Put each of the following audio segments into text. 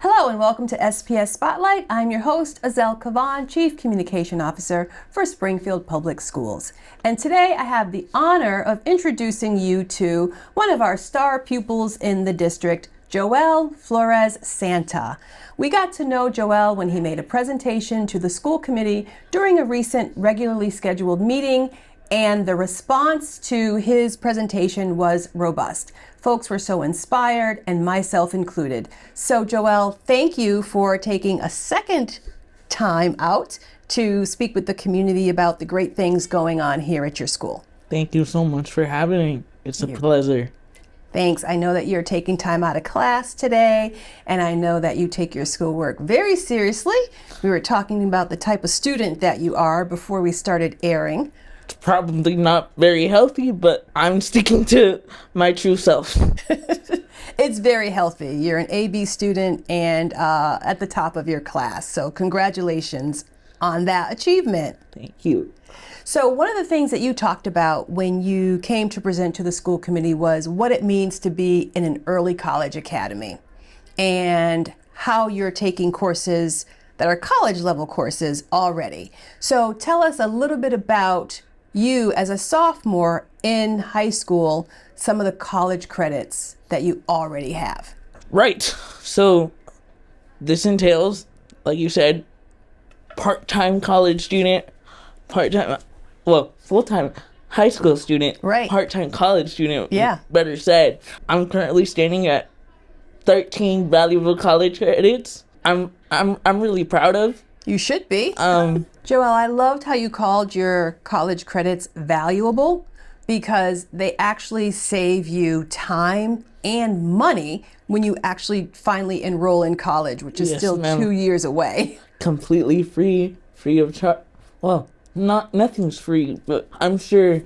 Hello and welcome to SPS Spotlight. I'm your host, Azel Kavan, Chief Communication Officer for Springfield Public Schools. And today I have the honor of introducing you to one of our star pupils in the district, Joann Flores Santa. We got to know Joel when he made a presentation to the school committee during a recent regularly scheduled meeting, and the response to his presentation was robust. Folks were so inspired, and myself included. So Joel, thank you for taking a second time out to speak with the community about the great things going on here at your school. Thank you so much for having me. It's a pleasure. Thanks. I know that you're taking time out of class today, and I know that you take your schoolwork very seriously. We were talking about the type of student that you are before we started airing. It's probably not very healthy, but I'm sticking to my true self. It's very healthy. You're an AB student and at the top of your class. So congratulations on that achievement. Thank you. So one of the things that you talked about when you came to present to the school committee was what it means to be in an early college academy and how you're taking courses that are college level courses already. So tell us a little bit about you as a sophomore in high school, some of the college credits that you already have. Right. So this entails, like you said, part-time college student, full-time high school student, right? Part-time college student, yeah. Better said. I'm currently standing at 13 valuable college credits. I'm really proud of. You should be. Joel, I loved how you called your college credits valuable because they actually save you time and money when you actually finally enroll in college, which is still 2 years away. Completely free of charge. Well, nothing's free, but I'm sure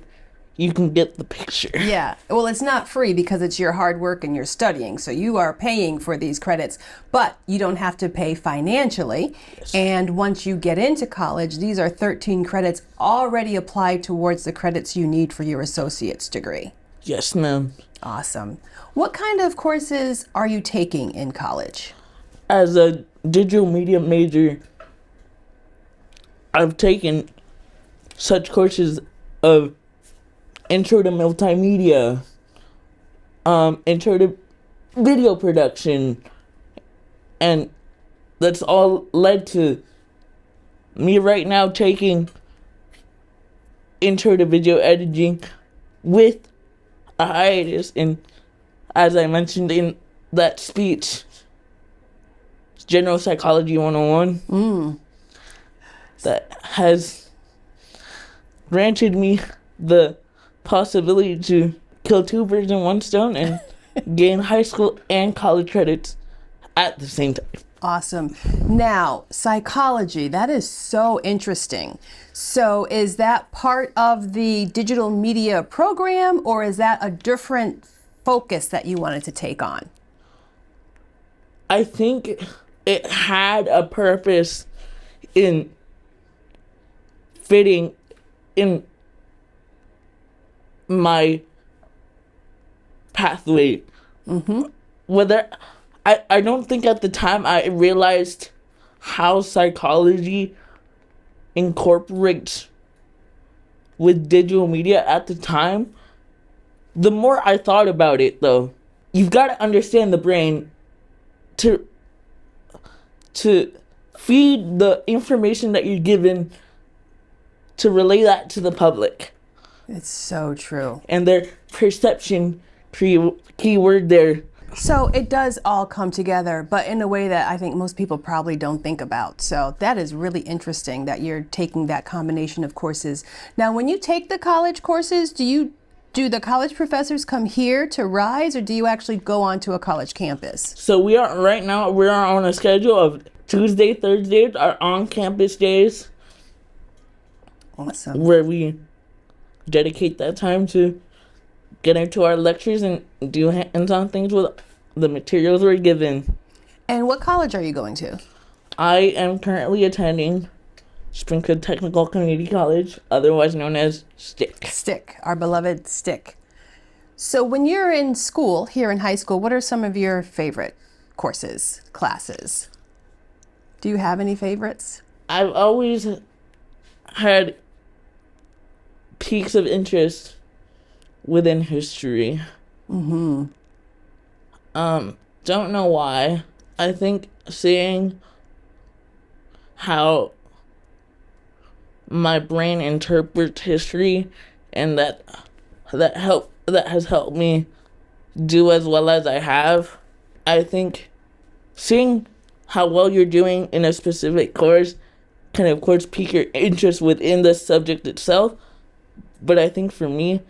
you can get the picture. Yeah. Well, it's not free because it's your hard work and you're studying. So you are paying for these credits, but you don't have to pay financially. Yes. And once you get into college, these are 13 credits already applied towards the credits you need for your associate's degree. Yes, ma'am. Awesome. What kind of courses are you taking in college? As a digital media major, I've taken such courses of intro to multimedia, intro to video production, and that's all led to me right now taking intro to video editing with a hiatus in, as I mentioned in that speech, General Psychology 101, that has granted me the possibility to kill two birds in one stone and gain high school and college credits at the same time. Awesome. Now, psychology, that is so interesting. So is that part of the digital media program, or is that a different focus that you wanted to take on? I think it had a purpose in fitting in my pathway. Whether I don't think at the time I realized how psychology incorporates with digital media at the time. The more I thought about it, though, you've got to understand the brain to feed the information that you're given to relay that to the public. It's so true. And their perception, keyword there. So it does all come together, but in a way that I think most people probably don't think about. So that is really interesting that you're taking that combination of courses. Now, when you take the college courses, do the college professors come here to Rise, or do you actually go onto a college campus? So we're on a schedule of Tuesday, Thursdays are on-campus days. Awesome. Where we dedicate that time to get into our lectures and do hands-on things with the materials we're given. And what college are you going to? I am currently attending Springfield Technical Community College, otherwise known as STIC. STIC, our beloved STIC. So when you're in school, here in high school, what are some of your favorite courses, classes? Do you have any favorites? I've always had peaks of interest within history. Don't know why. I think seeing how my brain interprets history and that has helped me do as well as I have. I think seeing how well you're doing in a specific course can of course pique your interest within the subject itself. But I think for me,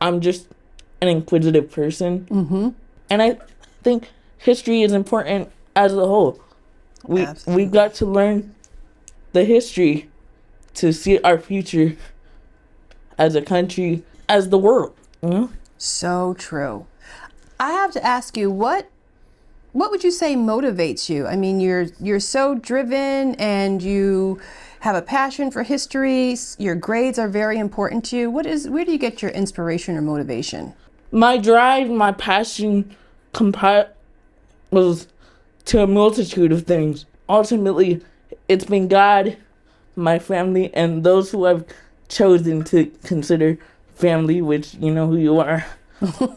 I'm just an inquisitive person. And I think history is important as a whole. We've got to learn the history to see our future as a country, as the world. So true. I have to ask you, what would you say motivates you? I mean, you're so driven and you have a passion for history. Your grades are very important to you. Where do you get your inspiration or motivation? My drive, my passion was to a multitude of things. Ultimately, it's been God, my family, and those who I've chosen to consider family, which you know who you are.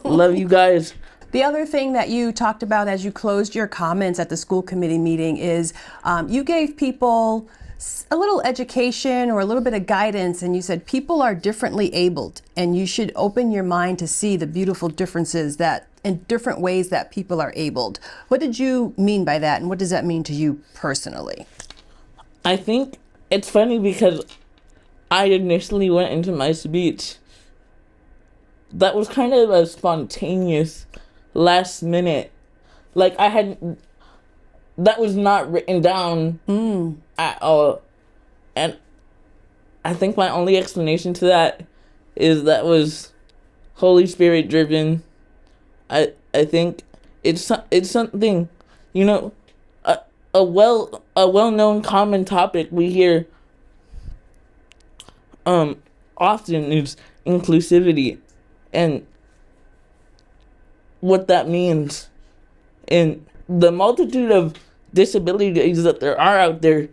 Love you guys. The other thing that you talked about as you closed your comments at the school committee meeting is you gave people a little education or a little bit of guidance, and you said people are differently abled and you should open your mind to see the beautiful differences that in different ways that people are abled. What did you mean by that, and what does that mean to you personally? I think it's funny because I initially went into my speech. That was kind of a spontaneous, last minute. Like that was not written down at all. And I think my only explanation to that is that was Holy Spirit driven. I think it's something, you know, a well-known common topic we hear often is inclusivity and what that means and the multitude of disabilities that there are out there.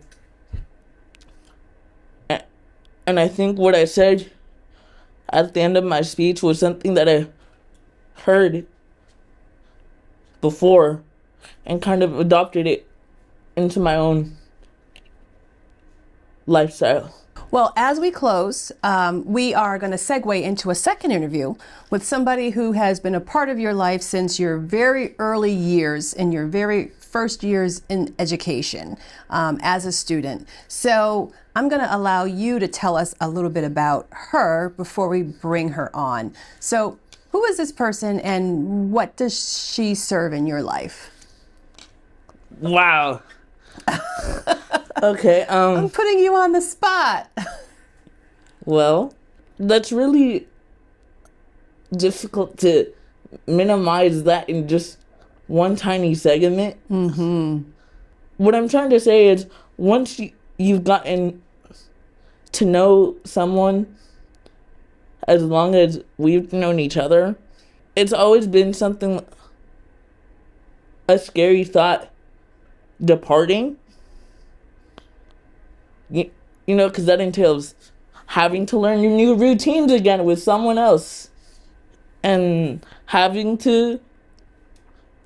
And I think what I said at the end of my speech was something that I heard before and kind of adopted it into my own lifestyle. Well, as we close, we are going to segue into a second interview with somebody who has been a part of your life since your very early years, in your very first years in education as a student. So I'm going to allow you to tell us a little bit about her before we bring her on. So who is this person and what does she serve in your life? Wow. Okay. I'm putting you on the spot. Well, that's really difficult to minimize that in just one tiny segment. What I'm trying to say is once you've gotten to know someone as long as we've known each other, it's always been something, a scary thought, departing. You know, because that entails having to learn your new routines again with someone else. And having to,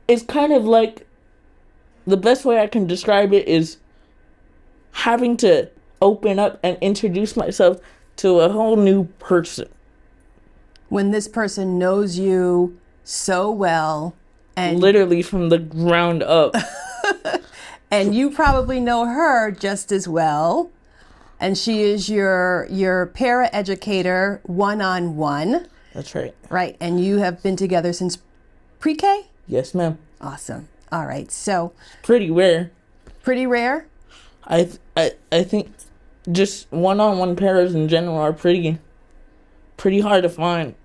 it's kind of like, the best way I can describe it is having to open up and introduce myself to a whole new person. When this person knows you so well and literally from the ground up. and you probably know her just as well. And she is your para-educator one-on-one. That's right. Right. And you have been together since pre-K? Yes, ma'am. Awesome. All right. So pretty rare. Pretty rare? I think just one-on-one pairs in general are pretty hard to find.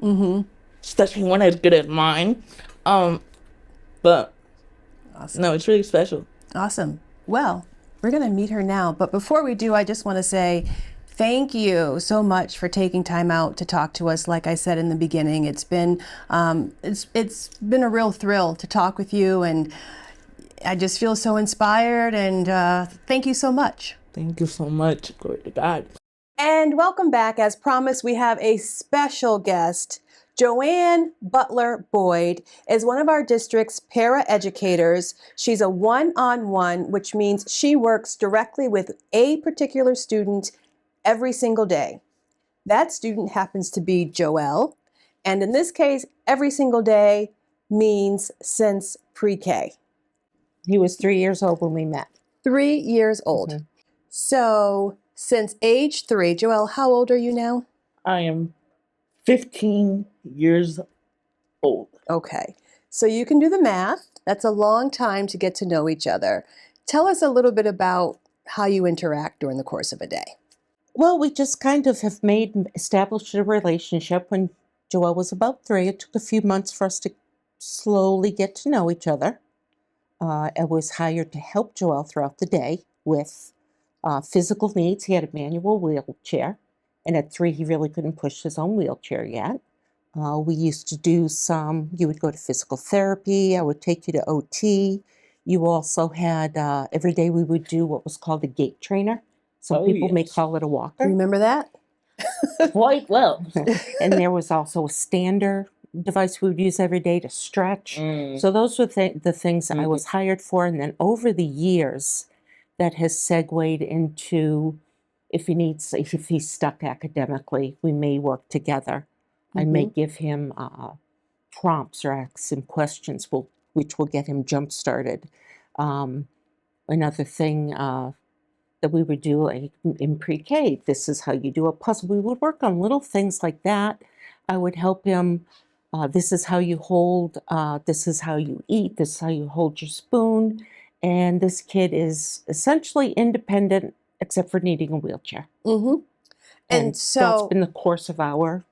Especially one as good as mine. But awesome. No, it's really special. Awesome. Well, we're going to meet her now. But before we do, I just want to say Thank you so much for taking time out to talk to us. Like I said in the beginning, it's been a real thrill to talk with you, and I just feel so inspired. And thank you so much. Thank you so much. Glory to God. And welcome back. As promised, we have a special guest. Joann Butler Boyd is one of our district's para-educators. She's a one-on-one, which means she works directly with a particular student every single day. That student happens to be Joel, and in this case, every single day means since pre-K. He was 3 years old when we met. 3 years old. Mhm. So since age 3, Joel, how old are you now? I am 15 years old. Okay, so you can do the math. That's a long time to get to know each other. Tell us a little bit about how you interact during the course of a day. Well, we just kind of have established a relationship when Joel was about 3. It took a few months for us to slowly get to know each other. I was hired to help Joel throughout the day with physical needs. He had a manual wheelchair, and at 3, he really couldn't push his own wheelchair yet. We used to do you would go to physical therapy. I would take you to OT. You also had, every day we would do what was called a gait trainer. Some people may call it a walker. Remember that? Quite well. And there was also a stander device we would use every day to stretch. So those were the things I was hired for. And then over the years, that has segued into if he's stuck academically, we may work together. I may give him prompts or ask him questions, which will get him jump started. Another thing that we would do in pre-K, this is how you do a puzzle. We would work on little things like that. I would help him. This is how you hold, this is how you eat, this is how you hold your spoon. And this kid is essentially independent except for needing a wheelchair. Mm-hmm. And so that's been the course of our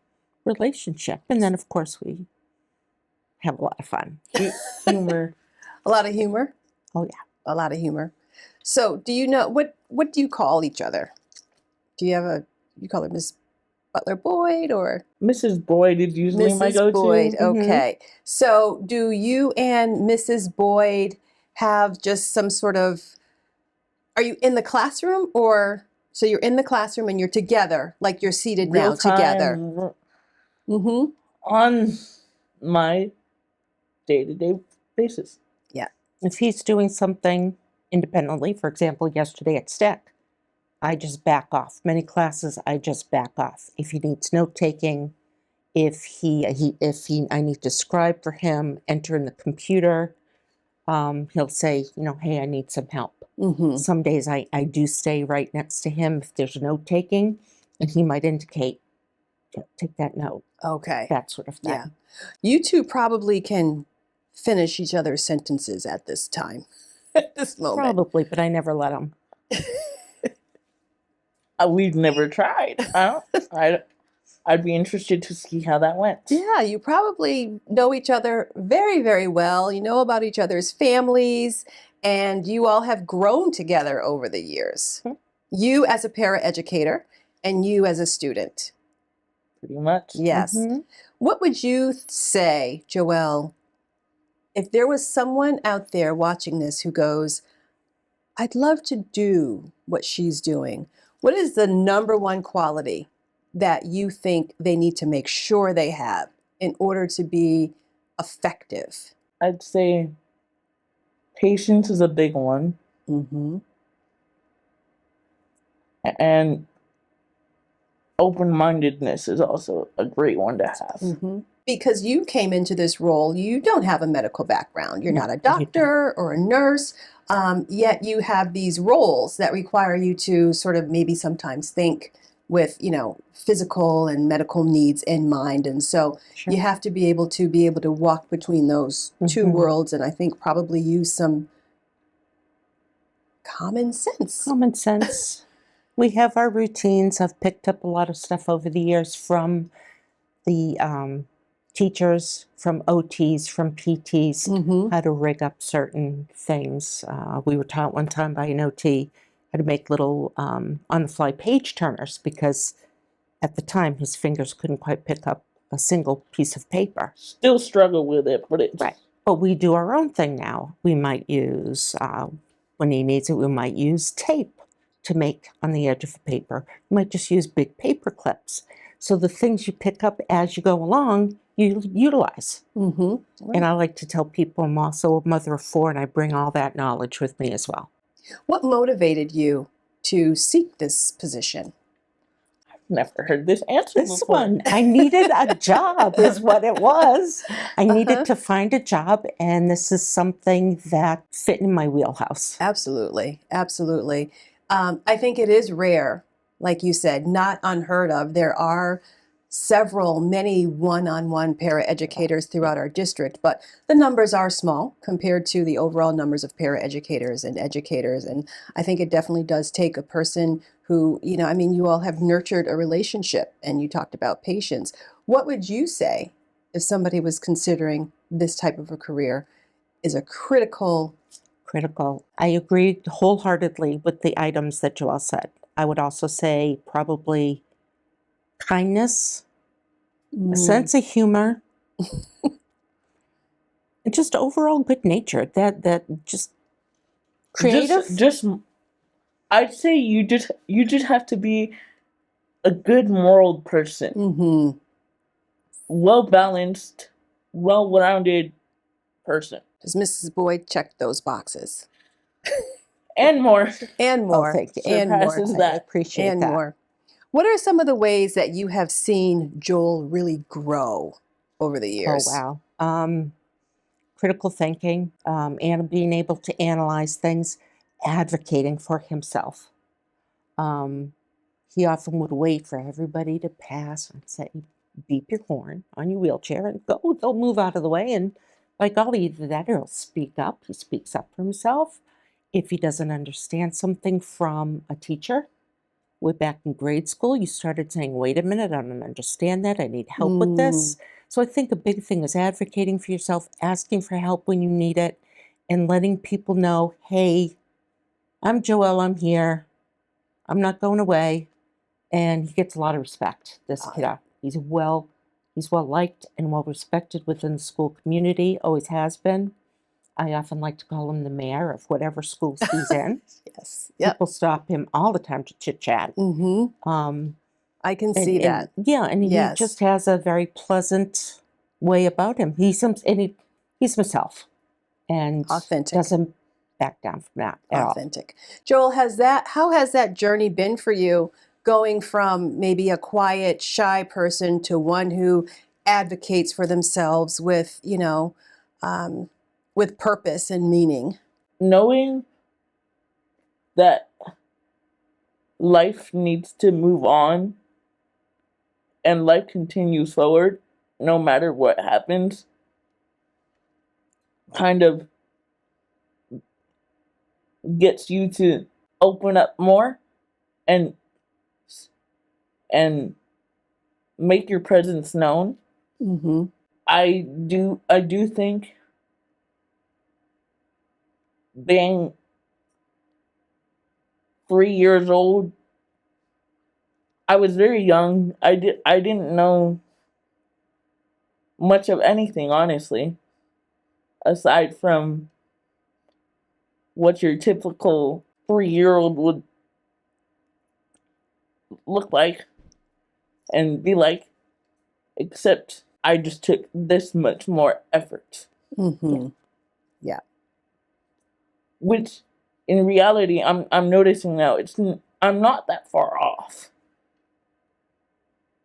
relationship. And then, of course, we have a lot of fun. Humor. A lot of humor? Oh, yeah. A lot of humor. So do you know, what do you call each other? Do you have you call her Miss Butler Boyd or? Mrs. Boyd is usually my Mrs. go-to. Boyd, okay. So do you and Mrs. Boyd have just some sort of, are you in the classroom or, so you're in the classroom and you're together, like you're seated now Real time, together? Mm-hmm. On my day-to-day basis. Yeah. If he's doing something independently, for example, yesterday at STEC, I just back off. Many classes, I just back off. If he needs note-taking, if I need to scribe for him, enter in the computer, he'll say, hey, I need some help. Mm-hmm. Some days I do stay right next to him if there's note-taking, and he might indicate, take that note. Okay. That sort of thing. Yeah. You two probably can finish each other's sentences at this time, at this moment. Probably, but I never let him. We've never tried. I'd be interested to see how that went. Yeah, you probably know each other very, very well. You know about each other's families, and you all have grown together over the years. Mm-hmm. You as a paraeducator and you as a student. Pretty much. Yes. Mm-hmm. What would you say, Joelle, if there was someone out there watching this who goes, I'd love to do what she's doing. What is the number one quality that you think they need to make sure they have in order to be effective? I'd say patience is a big one. Mm-hmm. And open-mindedness is also a great one to have. Mm-hmm. Because you came into this role, you don't have a medical background. You're not a doctor or a nurse, yet you have these roles that require you to sort of maybe sometimes think with, physical and medical needs in mind. And so you have to be able to walk between those two worlds, and I think probably use some common sense. Common sense. We have our routines. I've picked up a lot of stuff over the years from the teachers, from OTs, from PTs, how to rig up certain things. We were taught one time by an OT how to make little on-the-fly page turners because at the time his fingers couldn't quite pick up a single piece of paper. Still struggle with it, but it's Right. But we do our own thing now. We might use, when he needs it, we might use tape to make on the edge of the paper. We might just use big paper clips. So the things you pick up as you go along, you utilize. Mm-hmm. Right. And I like to tell people I'm also a mother of 4 and I bring all that knowledge with me as well. What motivated you to seek this position? never heard this answer This before. one, I needed a job is what it was. I needed to find a job, and this is something that fit in my wheelhouse. Absolutely. Absolutely. I think it is rare, like you said, not unheard of. There are many one-on-one paraeducators throughout our district, but the numbers are small compared to the overall numbers of paraeducators and educators. And I think it definitely does take a person who, you all have nurtured a relationship, and you talked about patience. What would you say if somebody was considering this type of a career is a critical? I agree wholeheartedly with the items that Joelle said. I would also say probably kindness, a sense of humor, and just overall good nature. That just creative. Just I'd say you just have to be a good moral person. Mm-hmm. Well balanced, well rounded person. Does Mrs. Boyd check those boxes? And more. And more. Thank you. And more. Surpasses I that. appreciate And that. more. What are some of the ways that you have seen Joel really grow over the years? Oh, wow. Critical thinking, and being able to analyze things, advocating for himself. He often would wait for everybody to pass and say, beep your horn on your wheelchair and go, they'll move out of the way. And by golly, either that or he'll speak up. He speaks up for himself. If he doesn't understand something from a teacher, way back in grade school, you started saying, wait a minute, I don't understand that. I need help with this. So I think a big thing is advocating for yourself, asking for help when you need it, and letting people know, hey, I'm Joelle, I'm here. I'm not going away. And he gets a lot of respect, this kiddo. He's well liked and well respected within the school community, always has been. I often like to call him the mayor of whatever schools he's in. Yes. Yep. People stop him all the time to chit-chat. Mm-hmm. I can see that. And he just has a very pleasant way about him. He's himself, and Authentic. doesn't back down from that at all. Authentic. Joel, how has that journey been for you, going from maybe a quiet, shy person to one who advocates for themselves with, with purpose and meaning? Knowing that life needs to move on and life continues forward no matter what happens kind of gets you to open up more and make your presence known. Mm-hmm. I do think being 3 years old, I was very young. I didn't know much of anything, honestly, aside from what your typical 3-year-old would look like and be like, except I just took this much more effort. Mm-hmm. Yeah. Which, in reality, I'm noticing now, I'm not that far off.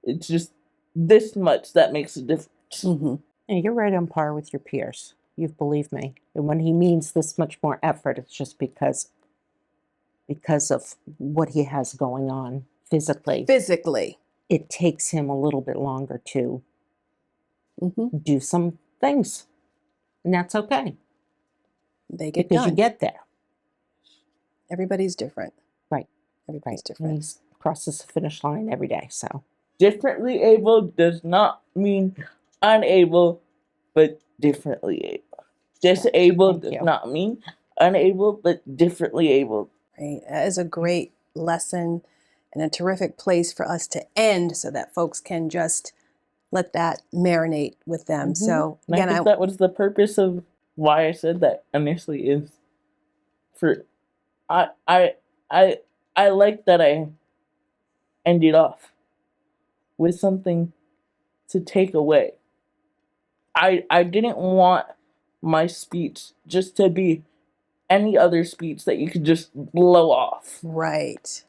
It's just this much that makes a difference. Mm-hmm. And you're right on par with your peers. You believe me. And when he means this much more effort, it's just because of what he has going on physically. It takes him a little bit longer to do some things. And that's okay. They get because done. You get there. Everybody's different. Right. Everybody's different. And he crosses the finish line every day. So differently able does not mean unable, but differently able. Disabled does not mean unable, but differently able. Right? That is a great lesson and a terrific place for us to end so that folks can just let that marinate with them. So And I again, think that was the purpose of why I said that initially is for I I I I like that I ended off with something to take away. I didn't want my speech just to be any other speech that you could just blow off. right,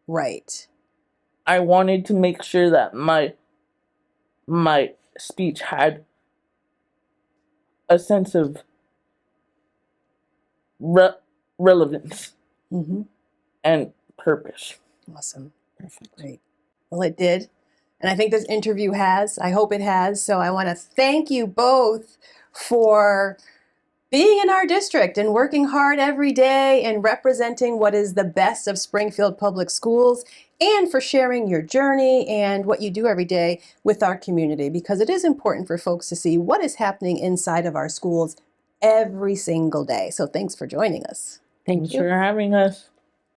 right. I wanted to make sure that my speech had a sense of relevance Mm-hmm. and purpose. Awesome. Perfect. Great. Well, it did. And I think this interview has. I hope it has. So I want to thank you both for being in our district and working hard every day and representing what is the best of Springfield Public Schools, and for sharing your journey and what you do every day with our community, because it is important for folks to see what is happening inside of our schools every single day. So thanks for joining us. Thank Thanks you. for having us.